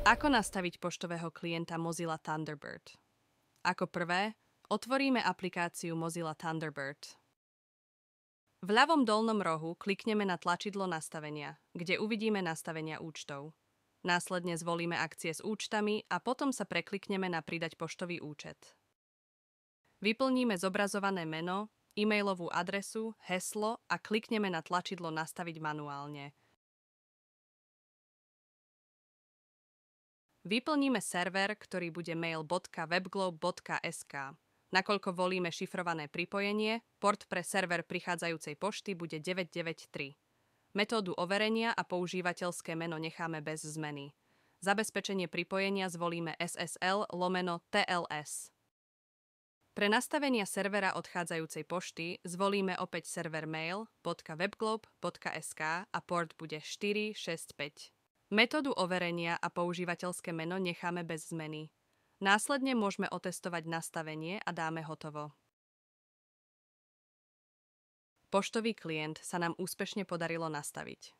Ako nastaviť poštového klienta Mozilla Thunderbird? Ako prvé, otvoríme aplikáciu Mozilla Thunderbird. V ľavom dolnom rohu klikneme na tlačidlo nastavenia, kde uvidíme nastavenia účtov. Následne zvolíme akcie s účtami a potom sa preklikneme na pridať poštový účet. Vyplníme zobrazované meno, e-mailovú adresu, heslo a klikneme na tlačidlo Nastaviť manuálne. Vyplníme server, ktorý bude mail.webglobe.sk. Nakoľko volíme šifrované pripojenie, port pre server prichádzajúcej pošty bude 993. Metódu overenia a používateľské meno necháme bez zmeny. Zabezpečenie pripojenia zvolíme SSL/TLS. Pre nastavenia servera odchádzajúcej pošty zvolíme opäť server mail.webglobe.sk a port bude 465. Metódu overenia a používateľské meno necháme bez zmeny. Následne môžeme otestovať nastavenie a dáme hotovo. Poštový klient sa nám úspešne podarilo nastaviť.